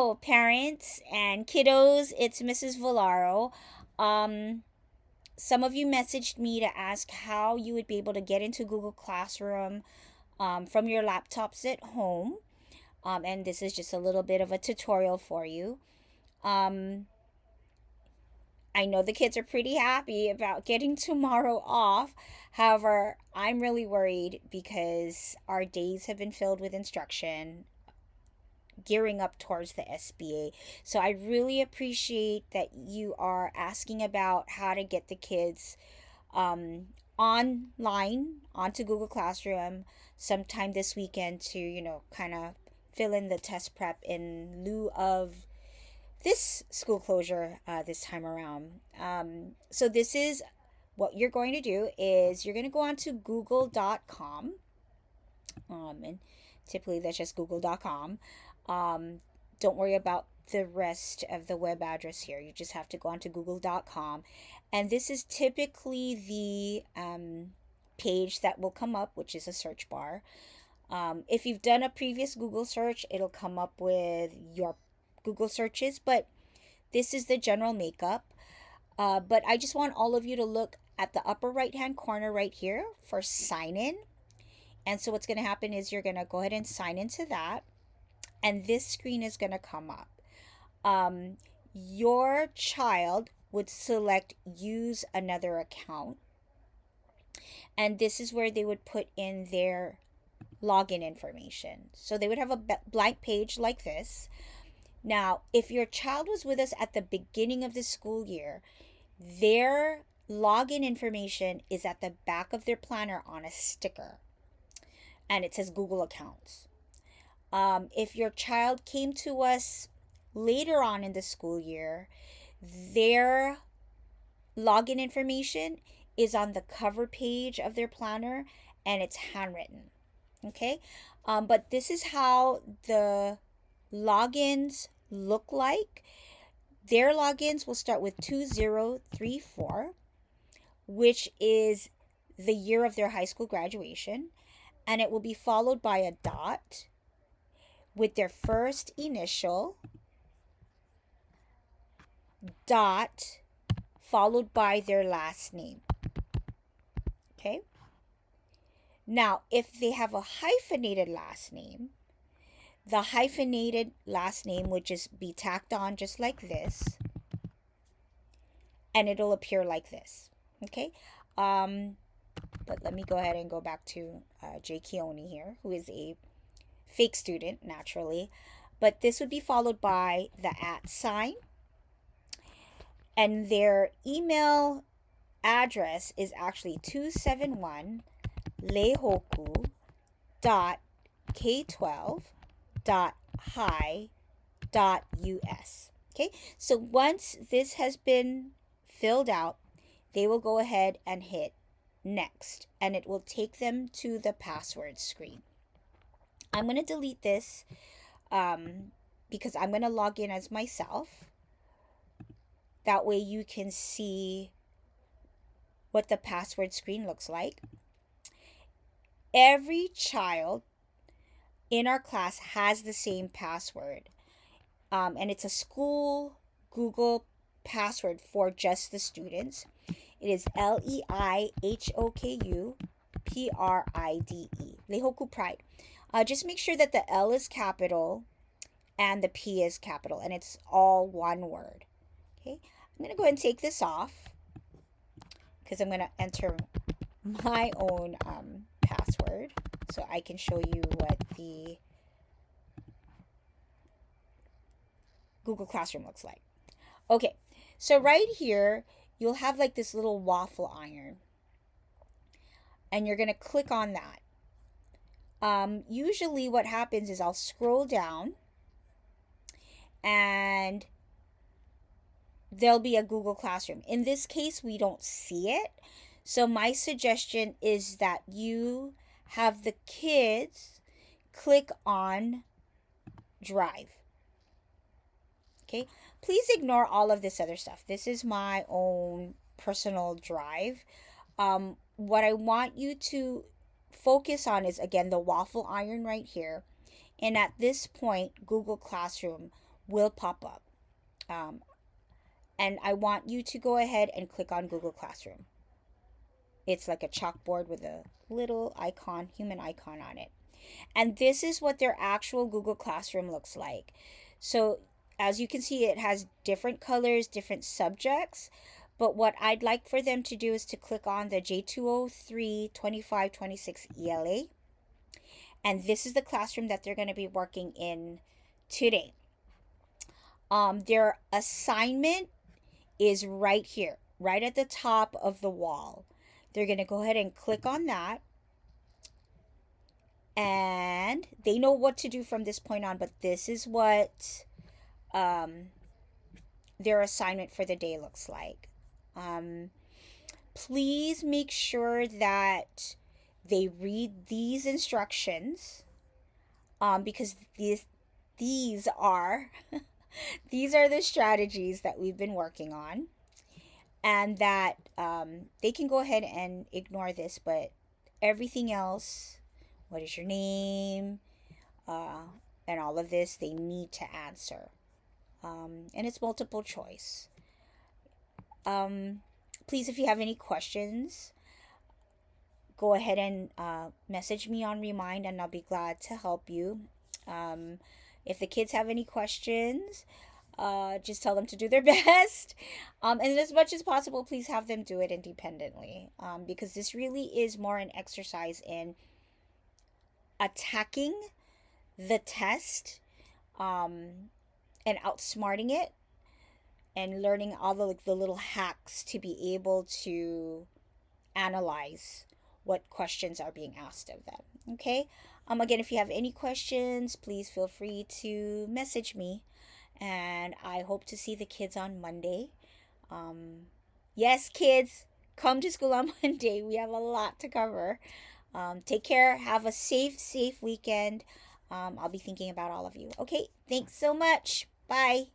Oh, parents and kiddos, it's Mrs. Volaro. Um, some of you messaged me to ask how you would be able to get into Google Classroom from your laptops at home. And this is just a little bit of a tutorial for you. Um, I know the kids are pretty happy about getting tomorrow off. However, I'm really worried because our days have been filled with instruction gearing up towards the SBA. So I really appreciate that you are asking about how to get the kids online onto Google Classroom sometime this weekend to, kind of fill in the test prep in lieu of this school closure this time around. So this is what you're going to do is you're going to go on to google.com, and typically that's just google.com. um, don't worry about the rest of the web address here. You just have to go on to google.com, and this is typically the page that will come up, which is a search bar. If you've done a previous Google search, it'll come up with your Google searches, but this is the general makeup. But I just want all of you to look at the upper right hand corner right here for sign in. And so what's going to happen is you're going to go ahead and sign into that, and this screen is going to come up. Your child would select use another account, and this is where they would put in their login information. So they would have a blank page like this. Now, if your child was with us at the beginning of the school year, their login information is at the back of their planner on a sticker, and it says Google Accounts. If your child came to us later on in the school year, their login information is on the cover page of their planner, and it's handwritten. Okay, but this is how the logins look like. Their logins will start with 2034, which is the year of their high school graduation, and it will be followed by a dot with their first initial, dot, followed by their last name. Okay? Now, if they have a hyphenated last name, the hyphenated last name would just be tacked on just like this, and it'll appear like this. Okay? But let me go ahead and go back to Jay Keone here, who is a fake student, naturally. But this would be followed by the at sign, and their email address is actually 271 lehoku dot k12 dot high dot us. Okay, so once this has been filled out, they will go ahead and hit next, and it will take them to the password screen. I'm going to delete this because I'm going to log in as myself. That way you can see what the password screen looks like. Every child in our class has the same password, and it's a school Google password for just the students. It is LEIHOKU Lehoku Pride. Just make sure that the L is capital and the P is capital, and it's all one word. Okay, I'm going to go ahead and take this off because I'm going to enter my own password so I can show you what the Google Classroom looks like. Okay, so right here, you'll have like this little waffle iron, and you're going to click on that. Usually what happens is I'll scroll down, and there'll be a Google Classroom. In this case, we don't see it. So my suggestion is that you have the kids click on Drive. Okay, please ignore all of this other stuff. This is my own personal Drive. What I want you to focus on is, again, the waffle iron right here. And at this point, Google Classroom will pop up. Um, and I want you to go ahead and click on Google Classroom. It's like a chalkboard with a little icon, human icon on it. And this is what their actual Google Classroom looks like. So as you can see, it has different colors, different subjects. But what I'd like for them to do is to click on the J203 2526 ELA. And this is the classroom that they're going to be working in today. Their assignment is right here, right at the top of the wall. They're going to go ahead and click on that. And they know what to do from this point on, but this is what their assignment for the day looks like. Please make sure that they read these instructions, because these are these are the strategies that we've been working on, and that they can go ahead and ignore this, but everything else, what is your name, and all of this, they need to answer. And it's multiple choice. Please, if you have any questions, go ahead and message me on Remind, and I'll be glad to help you. If the kids have any questions, just tell them to do their best. And as much as possible, please have them do it independently, because this really is more an exercise in attacking the test, and outsmarting it, and learning all the little hacks to be able to analyze what questions are being asked of them. Okay. Again, if you have any questions, please feel free to message me, and I hope to see the kids on Monday. Yes, kids, come to school on Monday. We have a lot to cover. Take care. Have a safe weekend. I'll be thinking about all of you. Okay. Thanks so much. Bye.